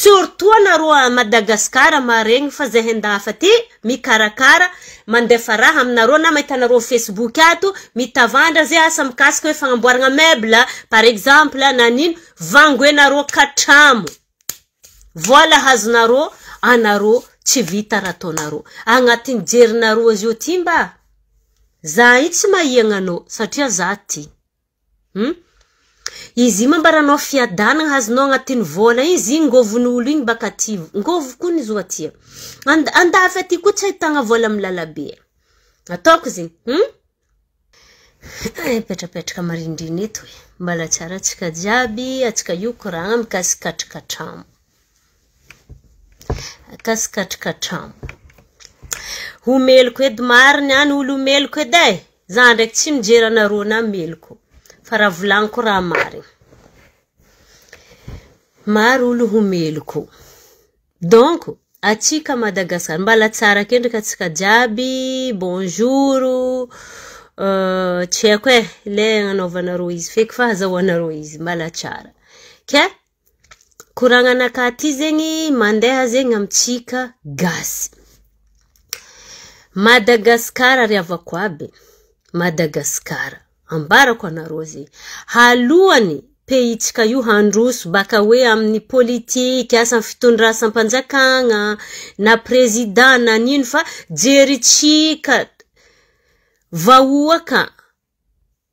surtout anareo a Madagascar maregny fa zahay ndafa ty mikarakara mandefa raha aminareo na mahitanareo Facebook ato mitavandra zay asa mikasika hoe fagnamboaragna meuble par exemple nanino vangoenareo katramo vola hazonareo anareo tsy vita ratonareo agnatin'ny jerinareo zio ty mba za itsy mahiagnanao satria za ty izy mambaranao fiadanagna hazonao agnatin'ny vola izy ngovon'olo igny baka ty ngovo koa nizo atia andafa ty koa tsy ahitagna vola milalabe ataoko zegny petrapetraka marindriny eto mbala tsara atsika jiaby atsika io koragna mikasikatrikatramo kasikatrikatramo ho meloko edy mariny any olo meloko edy za ndraiky tsy mijery anareo na meloko fa raha volagniko raha mariny maro olo ho meloko donc atsika Madagascar mbala tsara kendrika atsika jiaby bonjour tsy haiko le agnanaovanareo izy feky fa azahoanareo izy mbala tsara ke koragnanaka ty zegny mandeha zegny amitsika gasy Madagascar riavako aby Madagascar ambarako anareo zegny halohany pays-tsika io handroso baka hoe amin'ny politique asa fitondrasam-panjakagna na président na nino fa jeritsika vahoaka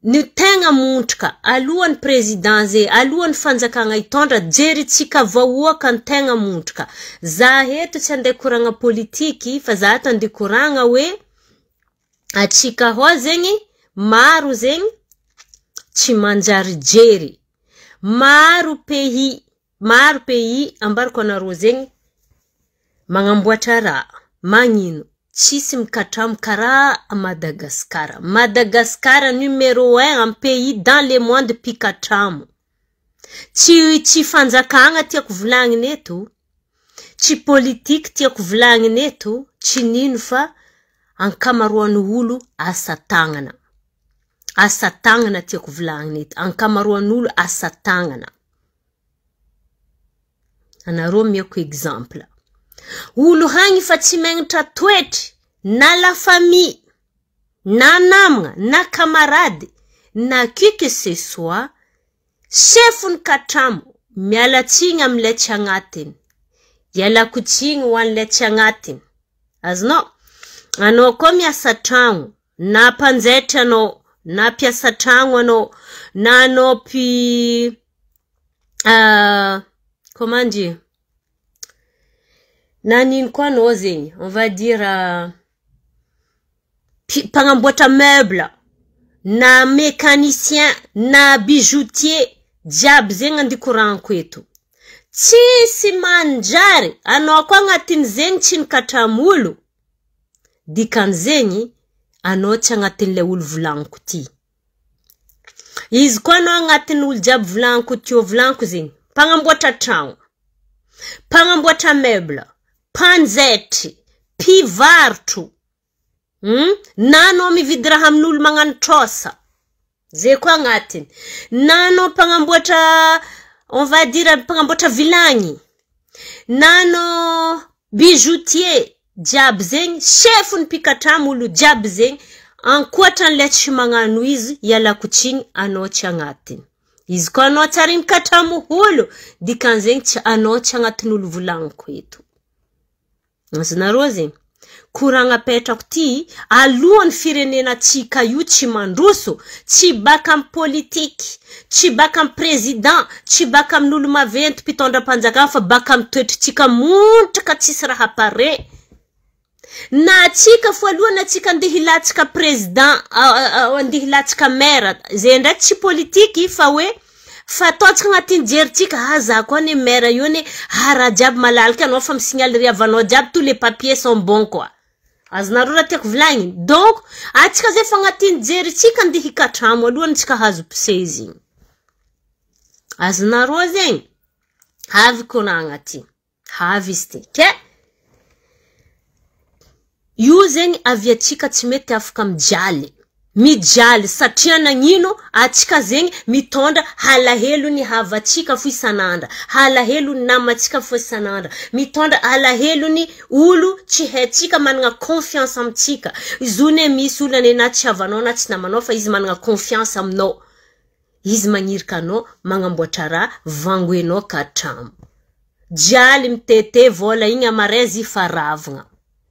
ny tegna montraka alohan'ny président zay alohan'ny fanjakagna hitondra jeritsika vahoaka ny tegna montraka za eto tsy andeha koragna politiky fa za eto andeha koragna hoe atsika ho zegny maro zegny tsy manjary jery maro pays ambarako anareo zegny magnamboatra raha magnino tsisy mikatramo karaha Madagascar Madagascar numéro 1 en pays dans le monde pikatramo tsy fanjakagna tiako volagniny eto tsy politique tiako volagniny eto tsy nino fa ankamaroan'ny olo asa tagnana tiako volagniny eto ankamaroan'ny olo asa tagnana anareo miako exemple olo hagny fa tsy magnatra toetry na la famille na namagna na camarade na qui que ce soit chefun katramo mialatsigny amile tsy agnatiny ialako tsigny ho an'le tsy agnatiny azonao anao koa miasa tragno na panjaitra anao na piasa tragno anao na anao comment dire na nino koa anao zegny on va dire pagnamboatra meuble na mécanicien na bijoutier jiaby zegny andikoranko eto tsisy manjary anao koa agnatin'ny zegny tsy nikatramolo dikan'zegny anao tsy agnatin'le olo volagniko ty izy koa anao agnatin'ny olo jiaby volagniko tio volagniko zegny pagnamboatra tragno pagnamboatra meuble panjaitry pivarotro na anao mividy raha amin'olo magnano trosa zay koa agnatiny na anao pagnamboatra on va dire pagnamboatra vilagny na anao bijoutier jiaby zegny chefun pikatramo olo jiaby zegny ankoatran'le tsy magnano izy ialako tsigny anao tsy agnatiny izy koa anao tsary mikatramo olo dikan'zegny tsy anao tsy agnatin'ny olo volagniko eto azinareo zegny koragna petrako ty alohan'ny firenena tsika io tsy mandroso tsy baka amin'ny politique tsy baka amin'ny président tsy baka amin'olo maventy mpitondra panjakagna fa baka amin'ny toetritsika montraka tsisy raha pare na tsika voalohany atsika andeha hilatsika président andeha hilatsika maire zay ndraiky tsy politique fa hoe fataotsika agnatin'ny jeritsika za koa ne maire io ne raha jiaby malalaka anao fa misignaly avanao jiaby tous les papiers sont bons quoi azonareo raha tiako volagniny donc atsika zay fa agnatin'ny jeritsika andeha hikatramo alohany tsika hazo pisez igny azonareo zegny havy konagna ty havy izy ty ke io zegny avy atsika tsy mety afaka mijaly mijaly satria nagnino atsika zegny mitondra halahelo ny havatsika fo isanandra, halahelo ny namatsika fo isanandra, mitondra halahelo ny olo tsy haitsika managna confiance amitsika. Izone misy olo ane na tsy havanao na tsy namanao fa izy managna confiance aminao, izy magnirika anao magnamboatra raha vangoenao ka hatramo. Jaly mitete vola igny amaray zy faravagna,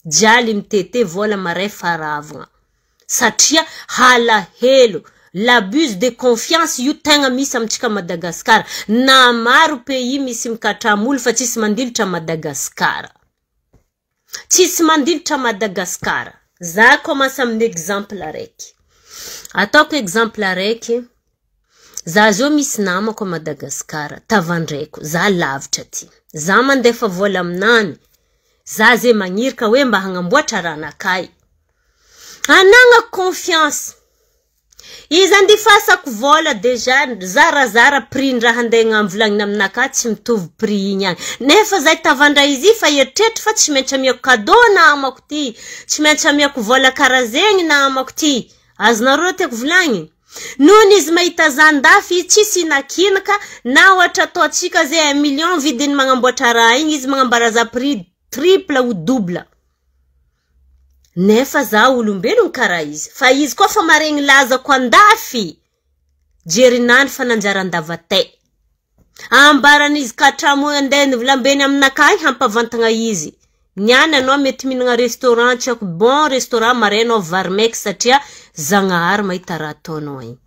jaly mitete vola amaray faravagna satria halahelo. L'abus de confiance io tegna misy amitsika Madagasikara, na maro pays misy mikatramo olo fa tsisy mandilitra Madagasikara, tsisy mandilitra Madagasikara. Za commence amin'ny exemple araiky, ataoko exemple araiky. Za zo misy namako Madagasikara tavandraiko, za lavitra ty, za mandefa vola aminany, za ze magnirika hoe mba hagnamboatra raha nakay, anagna confiance. Izy andifasako vola deja zarazara prix raha handeha ngamvolagnina aminaka tsy mitovy prix igny agny, nefa zay tavandra izy fa eritreritry fa tsy maintsy amiako cadeau na amako ty, tsy maintsy amiako vola karazegny na amako ty. Azonareo tiako volagny? Nohon izy mahita zandafy tsisy nakinaka na ohatra ataotsika zay 1 million vidiny magnamboatra raha igny, izy magnambara za prix triple ou double. Nefa za olombelogno karaha izy, fa izy koa fa maregny laza ko andafy, jerinany fa nanjaran-davatay. Ambaran'izy katramo andeha nivolambeny aminakay hampavantagna izy. Niany anao mety minagna restaurant tsy ako bon restaurant marainao varmeky satria Zagnahary mahita raha ataonao igny.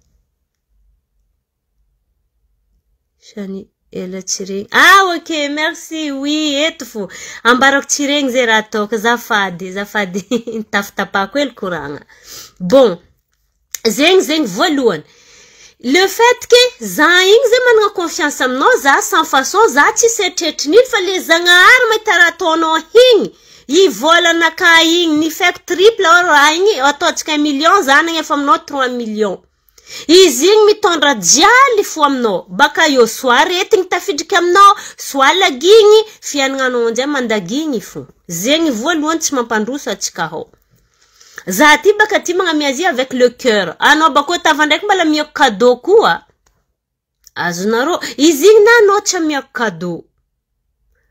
Shani ela tsireny. Ok, merci, oui, eto fo. Ambarako tsireny zay raha ataoko, zafady tafitapako el koragna. Bon, zegny voalohany. Le fait que za igny zay managna confiance aminao, za sans façon za tsy setretrin'ino fa le Zagnahary mahita raha ataonao igny. I vola naka igny ni fek triple raha igny ataotsika 1 million, za nagnefa aminao 3 millions. Izy igny mitondra jaly fo aminao, baka io soit retigny tafidriky aminao, soit lagigny, fiainagnanao anjay mandagigny fo. Zegny voalohany tsy mampandroso atsika hao. Za ty baka ty magnamiazy avec le cœur. Anao bako tavandraiky mbala miako cadeau koa. Azonareo, izy igny na anao tsy miako cadeau.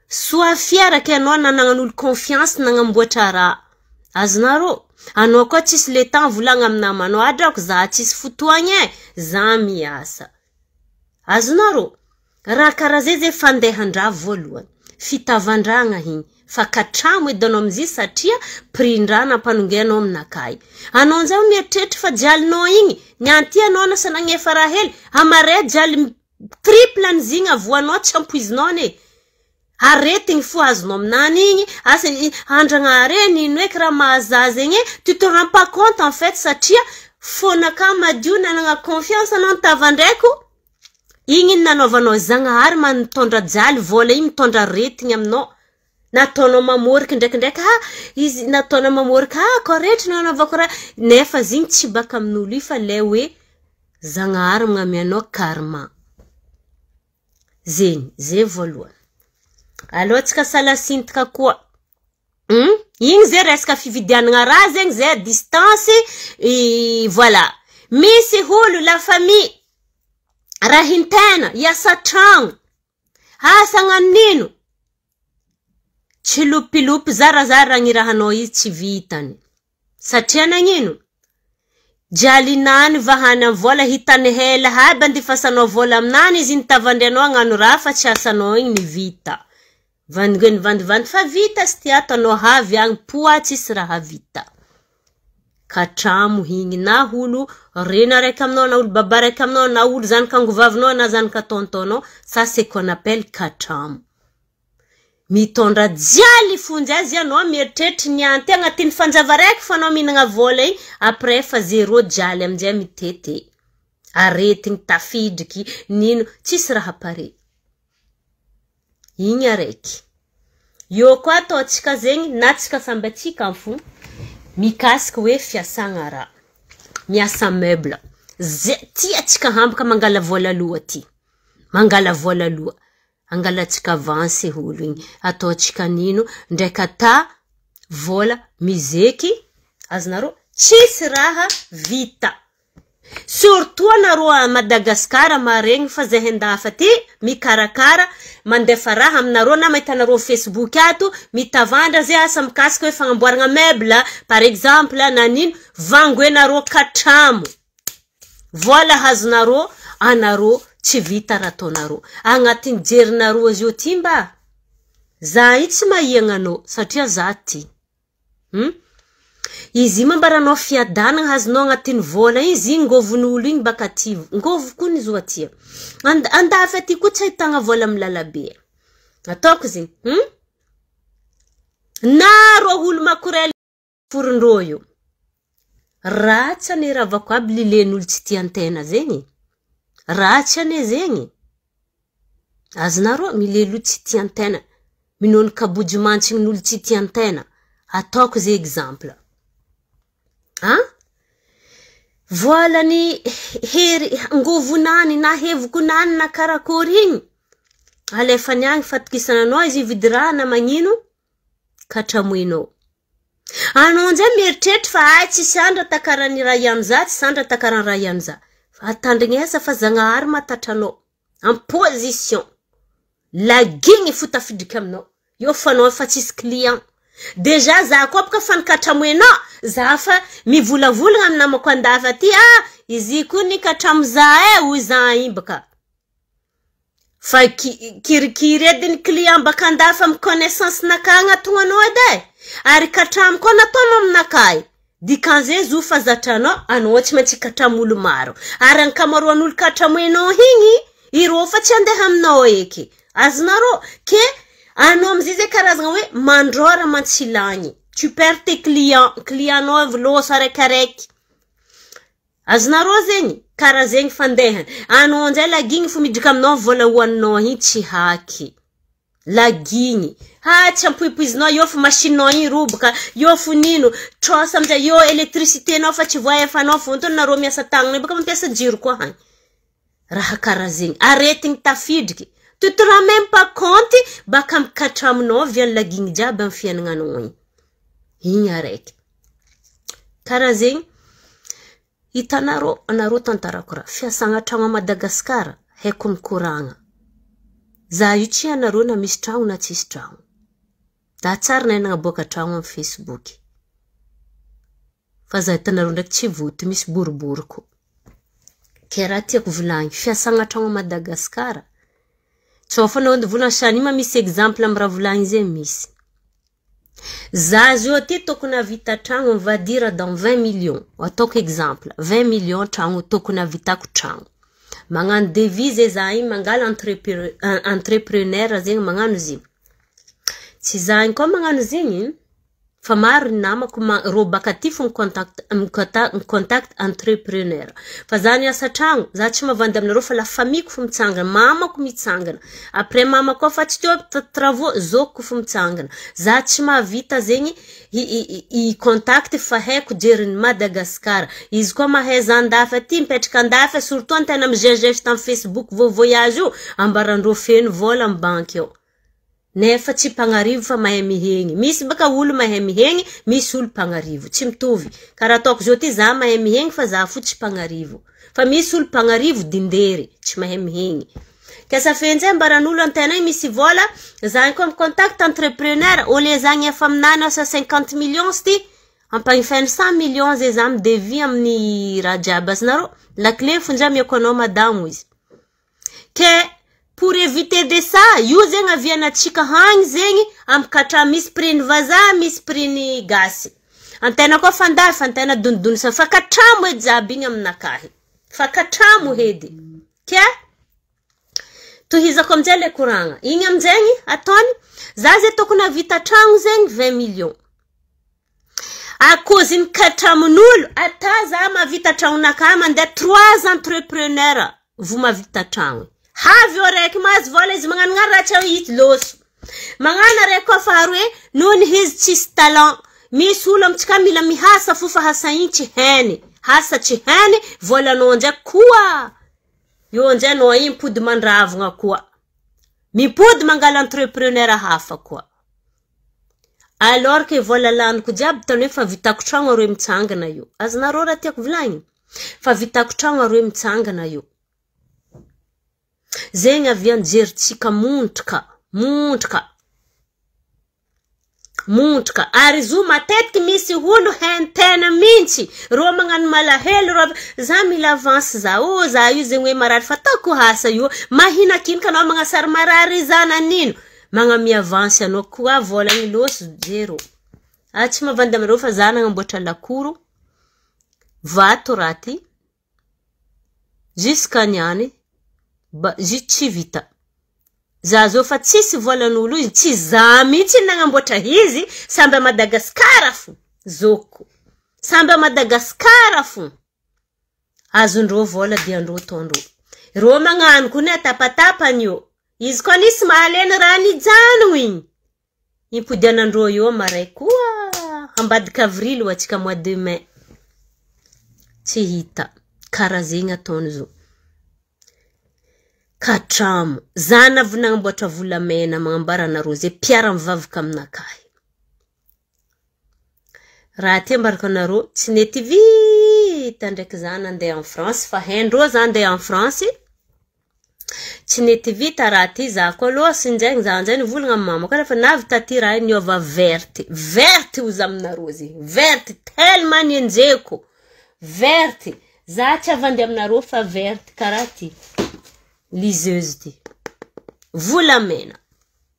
Sois fier ke anao nanangan'olo confiance nagnamboatra raha. Azonareo, anao koa tsisy le temps volagna amin'ny namanao, adrako za tsisy fotoagna za miasa. Azonareo, raha karaha zay fandehan-draha voalohany, fitavandragna igny. Fa katramo edanao amizay satria prix-ndraha nampanongenao aminakay. Anao anzay mieritreritra fa jalinao igny, nyanty anao nasa nagnefa raha hely, amaray jaly triple an'izigny avoanao tsy ampoizinao ne. Aretigny fo azonao aminany igny, asa Andragnahary nino eky raha mahazaza igny, tu te rends pas compte en fait satria fonaka madio nanagna confiance anao tavandraiko. Igny nanaovanao Zagnahary mitondra jaly vola igny mitondra retigny aminao. Nataonao mamoriky ndraikindraiky, izy nataonao mamoriky, koretra nanaovako raha, nefa zigny tsy baka amin'olo fa le hoe Zagnahary magnamianao karma. Zay voalohany. Alô tsika salasintika koa. Igny zay resaka fividianagna raha zegny zay distance, voilà. Misy olo la famille raha intena iasa tragno, asa gnanino, tsy lopilopy zarazara gny rahanao izy tsy vitany. Satria nagnino? Jalinany vahany am vola hitany hela haby andifasanao vola aminany izy nitavandrianao agnano raha fa tsy asanao igny ni vita. Vandivandy fa vita sy tiato anao havy agny poa tsisy raha vita. Katramo igny na olo rena raiky aminao na olo baba raiky aminao na olo zanakangovavinao na zanakatontonao, ça c'est qu'on appelle katramo. Mitondra jaly fonjazy anao mieritreritra nianty agnatin'ny fanjava raiky fa anao minagna vola igny, après fa zéro jaly amizay mitete. Aretigny tafidriky nino tsisy raha pare. Igny araiky. Io koa ataotsika zegny na tsika samby atsika amfo mikasika hoe fiasagna raha. Miasa meuble. Tia tsika hambaka mangala vola loha ty. Mangala vola loha. Angala tsika avance holo igny. Ataotsika nino ndraiky ata vola mizeky. Azonareo tsisy raha vita. Surtout anareo a Madagascar maregny fa zahay andafa ty mikarakara mandefa raha aminareo na mahitanareo Facebook ato mitavandra zay asa mikasika hoe fagnamboaragna meuble par exemple nanino vangoenareo katramo vola hazonareo anareo tsy vita raha ataonareo agnatin'ny jerinareo izy io ty mba za io tsy mahiagna anao satria za ty izy mambaranao fiadanagna hazonao agnatin'ny vola izy ngovon'olo igny baka ty ngovo koa nizo atia andafa ty koa tsy ahitagna vola milalabe ataoko zegny na ro olo makorely forondreo io ratsy ane ravako aby lilen'olo tsy tia antena zegny ratsy ane zegny azonareo milelo tsy tia antena minono kabojo mantsign'olo tsy tia antena ataoko ze exemple voalany hery ngovonany na hevokonany na karakory igny alefany agny fatokisananao izy vidirana magnino katramoinao anao nzay mieritreritra fa tsisy andra takarany raha iamza tsy sandra takarany raha iamza fa atandrignesa fa zagnahary matatranao en position lagigny fotafidriky aminao io fanao fa tsisy client deja za koa baka fanikatramoinao za fa mivolavolagna amin'ny namako andafa ty izy koa ny katramo za hoy za imbaka fa kirikiry ediny client baka andafa amin'ny connaissance naka agnatonga anao edy ary katramo koa nataonao aminakay dikan'izay zo fa zatranao anao tsy maintsy katramolo maro ary ankamaroan'olo katramoinao igny ireo fa tsy andeha aminao eky azonareo ke anao amizay zay karazagna hoe mandrora mantsilagny tu perds tes clients loso araikaraiky azonareo zegny karaha zegny fandehany anao anzay lagigny fo midrika aminao vola hoaninao igny tsy haky lagigny tsy ampoipoizinao io fa machinao igny robaka io fo nino trosa amizay io électricité nao fa tsy voaefanao fo antony nareo miasa tagnana baka mampiasa jiro koa hagny raha karaha zegny aretigny tafidriky tu te rends même pas compte baka mikatraminao viany lagigny jiaby amin'ny fiainagnanao igny araiky karaha zegny hitanareo anareo tantarako raha fiasagna tragno a Madagascar haiko mikoragna za io tsy anareo na misy tragno na tsisy tragno da tsara na nagnaboaka tragno amin'ny Facebook fa za hitanareo ndraiky tsy voty misy boribory koa ke raha tiako volagny fiasagna tragno a Madagascar tsofa anao volagny sanima misy exemple amin'ny raha volagny zay misy za zio ty tokony havita tragno on va dire dans 20 millions ataoko exemple 20 millions tragno tokony havitako tragno magnano devise za igny mangala entrepreneur zegny magnano zigny tsy za igny koa magnano zigny fa maro ny namako ro baka ty fo contact entrepreneur fa za ny asa tragno za tsy mavandy aminareo fa la famille ko fo mitsangana mamako mitsangana après mama koa fa tsy teo travaux zoko fo mitsangana za tsy mahavita zegny i contact fa haiko jeriny Madagascar izy koa mahay za andafa ty mipetraka andafa surtout antena mijejeje tam Facebook voyage io ambarandreo feno vola amin'ny banque io nefa tsy pagnarivo fa mahay mihegny misy baka olo mahay mihegny misy olo pagnarivo tsy mitovy karaha ataoko zao ty za mahay mihegny fa za fo tsy pagnarivo fa misy olo pagnarivo dindery tsy mahay mihegny kasa fenjay ambaran'olo antena misy vola za koa contact entrepreneur ole za ny efa aminany asa 50 millions ty ampagnifany 100 millions zay za midevis amin'ny raha jiaby azonareo la clé fonja miako anao madamo izy ke pour éviter de ça io zegny avianatsika hagny zegny amikatra misy prix ny vazaha misy prix ny gasy antena koa fandafa antena donidony sa fa katramo edy jiaby igny aminakahy fa katramo hedy ke tohizako amizay le koragna igny amizegny ataony za zay tokony havita tragno zegny 20 millions akozy ny katramon'olo ata za mavita tragnonakahy mandeha 3 entrepreneur vo mavita tragno havy araiky mazy vola izy magnano raha tsy hity loso magnano araiky koa faharoe nohony izy tsisy talent misy olo amitsika mila mihasa fo fa hasa igny tsy hainy hasa tsy hainy volanao anjay koa io anjay anao igny mipody mandravagna koa mipody mangala entrepreneur hafa koa alors que vola laniko jiaby tany hoe fa vitako tragno aroe mitsangana io. Azonareo raha tiako volagny? Fa vitako tragno aroe mitsangana io. Zegny avy anjeritsika montraka ary zo matetiky misy olo hentena mintsy ro magnano malahelo ro za mila avance za io zegny hoe marary fa taoko hasa io mahina kinika anao magnasary marary zana nino magnami avance anao koa volagny loso zero tsy mavandy amareo fa za nagnamboatra lakoro vato raty jusqu'à niany tsy vita za zo fa tsisy volan'olo izy tsy za mitsy nagnamboatra izy samby Madagasikara fo zoko samby Madagasikara fo azondro vola dia andro tondro ro magnano kone atapatapanyo izy koa nisy mahalena raha nijano igny impodianandro io maray koa ambadika avril atsika mois de mai tsy hita karaha zegny ataony zo katramo zana vy nagnamboatra volamena magnambara anareo ze piara mivavaka aminakahy raha ty ambaraka anareo tsy nety vita ndraiky zana andeha en France fa hendro za andeha en France tsy nety vita raha ty za koa aloha sinjaigny za anjay volagna mama koa fa navy taty raha niova verte ozy aminareo zegny verte tellement nienjeko verte za tsy avandy aminareo fa verte karaha ty liseuse ty volamena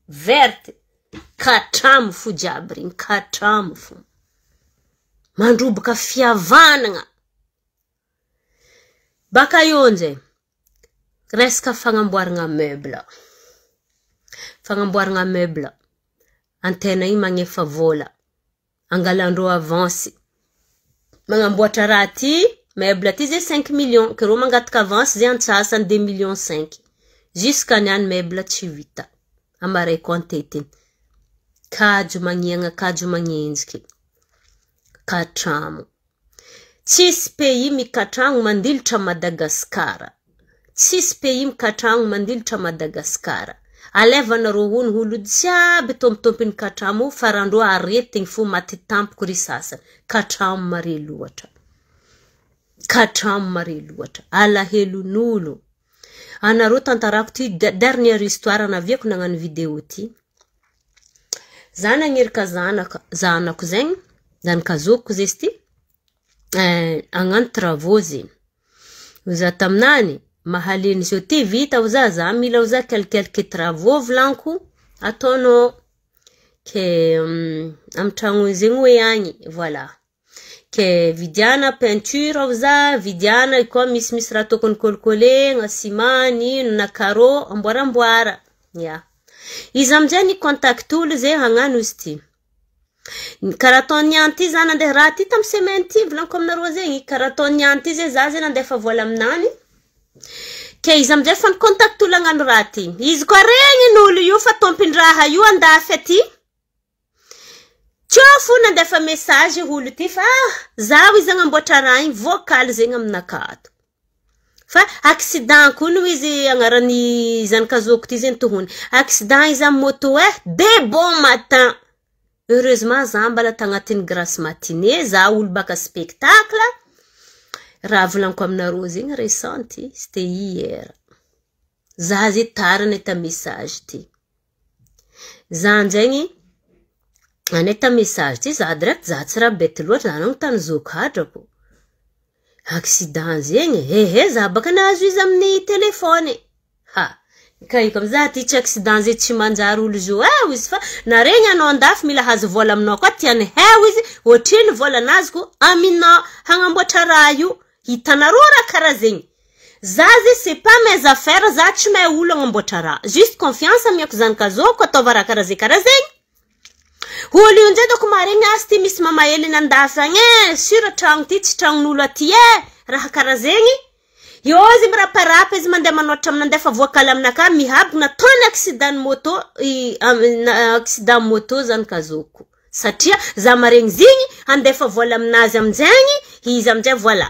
verte katramo fo jiaby regny katramo fo mandroboka fiavanagna baka io nzay resaka fagnamboaragna meuble antena igny magnefa vola angalandro avance magnamboatra raha ty meuble ty zay 5 millions que ro mangataka avance zay antsasany 2 millions 5 jusqu'à niany meuble tsy vita amaray kontetiny kajo magnenjiky katramo tsisy pays mikatragno mandilitra Madagasikara tsisy pays mikatragno mandilitra Madagasikara alevanareo olo jiaby tompotompiny katramo farandro aretigny fo maty tampoko ry sasany katramo mare loatra alahelon'olo anareo tantarako ty dernière histoire naviako nagnano vidéo ty za nagnerika zanako zegny zanakazoko zesy ty agnano travaux zegny za taminany mahaleny zio ty vita za mila za quelques travaux vlanko ataonao ke amtragno zegny hoe agny voilà ke vidiana peinture za vidiana koa misy raha tokony kolkolegna ciment nino na carreau amboaramboara ya izy amjay ni contact olo zay hagnano izy ty karaha ataony anty za nandeha raha ty tamy semaine ty volaniko aminareo zegny karaha ataony anty zay za nandefa vola aminany ke izy amjay fa contact olo hagnano raha ty izy koa regnin'olo io fa tompin-draha io andafy aty Tiofu nandefa message olo ty fa zaho izy agnamboatra raha igny vocal zegny aminakato fa accident kuno izy agnarany zanakazoko ty zegny tohony accident izy am moto de bon matin heureusement za mbala tagnatin'ny grasse matinée za olo baka spectacle raha volaniko aminareo zegny récente c'était hier za ze tarany ta message ty za zegny aneta message ty za direct za tsy raha bety loatra za nagno tany zokadrako accident zegny za baka nahazo izy amin'ny telefone iko amza ty tsy accident zay tsy manjary olo zo izy fa naregny anao andafy mila hazo vola aminao koa tiany izy ohatriny vola naziko aminao hagnamboatra raha io hitanareo raha karaha zegny za ze c'est pas mes affaires za tsy mahay olo agnamboatra raha juste confiance amiako zanakazoko ataova raha karaha zegny olo io nzay doko maregny asy ty misy mamahely nandafy agny sura tragno ty tsy tragnon'olo aty raha karaha zegny io izy miraparapa izy mandeha manoatra aminandefa vocal aminaka mihaby nataony accident moto zanakazoko satria za maregny zegny andefa vola aminazy amjegny izy amjay voilà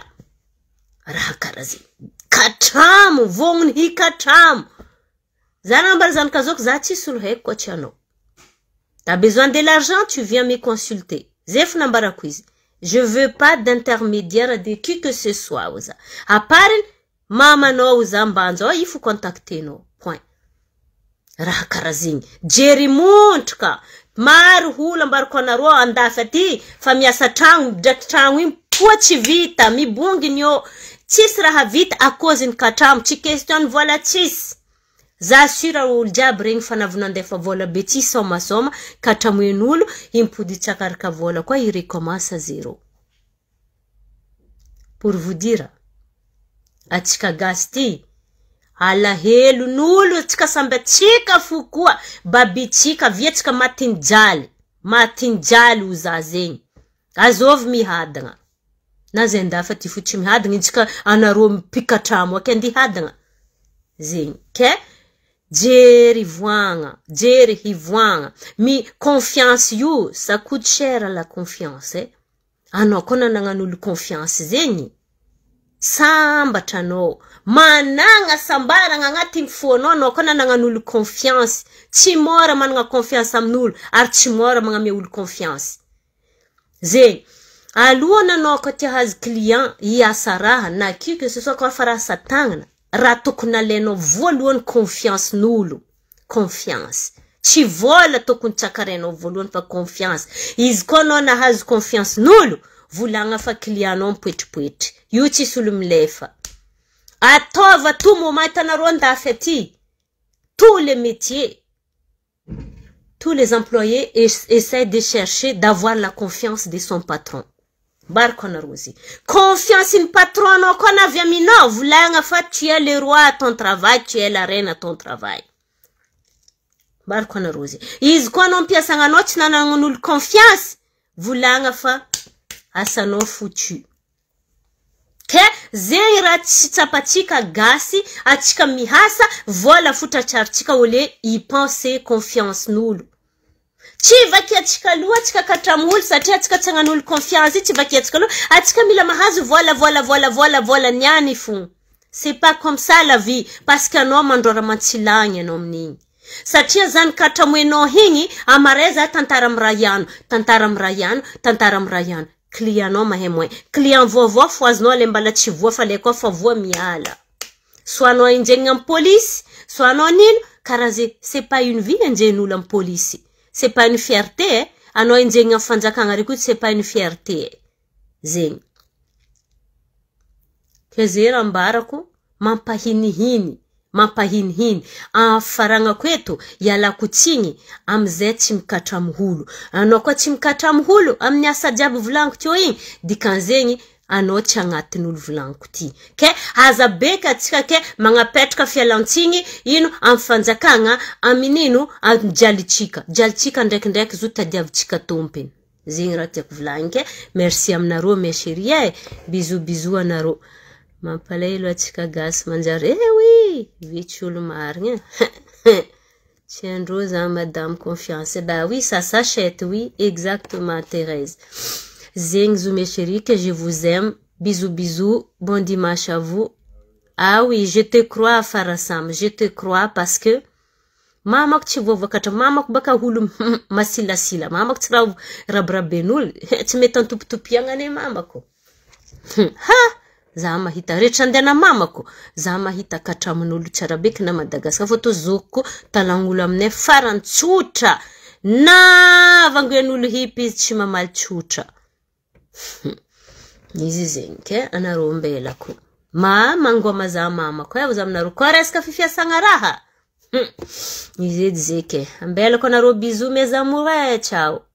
raha karaha zegny katramo vognony hikatramo za nambara zanakazoko za tsisy olo haiko koa tsy anao T'as besoin de l'argent, tu viens me consulter. Zef nambara quiz. Je veux pas d'intermédiaire de qui que ce soit. À part mama no uzambanzo, il faut contacter no. Point. Raha karazigny. Jerry montrika. Maro hula mbar kona roa andafati. Famiasa tragno, draky tragno iny poa tsy vita. Mibongy nyo. Tsisy raha vita à cause ny katramo. Tsy question vola tsisy. Za sura olo jiaby regny fanavonandefa vola be tsy soma katramoen'olo impody tsakaraka vola koa i recommence à zéro. Pour vous dire, atsika gasy ty alahelon'olo tsika samby atsika fo koa babitsika vietsika matinjaly ho za zegny azovy mihadagna na zay ndafa ty fotsy mihadagna itsika anaro mpikatramo ake andi hadagna zegny ke jery hivoagna mi confiance io ça coûte cher la confiance anao koa nananan'olo confiance zegny sambatra anao managna sambaragna agnatin'ny fonao anao koa nananan'olo confiance tsy mora managna confiance amin'olo ary tsy mora magname olo confiance zegny aloha anao koa tia hazy client hiasa raha na qui que ce soit koa fa rasa tagnana raha tokony alainao voalohany confiance n'olo confiance tsy vola tokony tsakarainao voalohany fa confiance izy koa anao nahazo confiance n'olo volagna fa clientanao mipoetripoetry io tsisy olo milefa atova tout moment hitanareo andafy aty tous les métiers tous les employés essaient de chercher d'avoir la confiance de son patron. Barko narozi. Confiance in patron anao koa navy aminao volagna fa tu es le roi à ton travail, tu es la reine à ton travail. Barko narozi. Izy koa anao mpiasagna anao tsy nanan'olo confiance volagna fa asanao foutu. Ke zegny raha tsy tsapatsika gasy atsika mihasa vola fotratrarintsika ole i penser confiance n'olo. Tsy vaky atsika aloha atsika katramolo satria atsika tsy agnan'olo confiance tsy vaky atsika aloha atsika mila mahazo vola niany fo. C'est pas comme ça la vie parce que anao mandrora mantsilagny anao amin'igny. Satria zany katramoenao igny amareza tantara amrayano client no mahay moy client voa fo azonao le mbala tsy voa fa le koa fa voa miala soit anao injegny am police soit anao nino karaze c'est pas une vie injegn'olo am police c'est pas une fierté anao injegny am fanjakagna reky c'est pas une fierté zegny kezera ambarako mampahinihiny faragna kweto ialako tsigny amzay tsy mikatramoholo anao koa tsy mikatramoholo amin'ny asa jiaby volaniko teo igny dikanzegny anao tsy agnatin'olo volaniko ty ke aza beka atsika ke magnapetraka fialantsigny ino am fanjakagna aminino amjalitsika ndraikindraiky zo tadiavitsika tompiny zegny raha tiako volagny ke merci aminareo mes chéris bisous anareo mampalahelo atsika gasy manjary oui vitsy olo marigny tiandreo za madame confiance bah oui ça s'achète oui exactement Thérèse zegny zo mes chéris que je vous aime bisous bon dimanche à vous ah oui je te crois farasam je te crois parce que mamako tsy voavakatra mamako baka olo masilasila mamako tsy raha rabiraben'olo tsy mety antopitopiagnane mamako za mahita rehetra andena mamako za mahita katramon'olo tsara beky na Madagasikara fa to zoko talagn'olo aminay farantsotra na vangoen'olo hipy izy tsy mamaly tsotra izy zegny ke anareo mbelako mangoma za mamako za aminareo koa resaka fifiasagna raha izy edy zeke ambelako anareo bisous mes amours ciao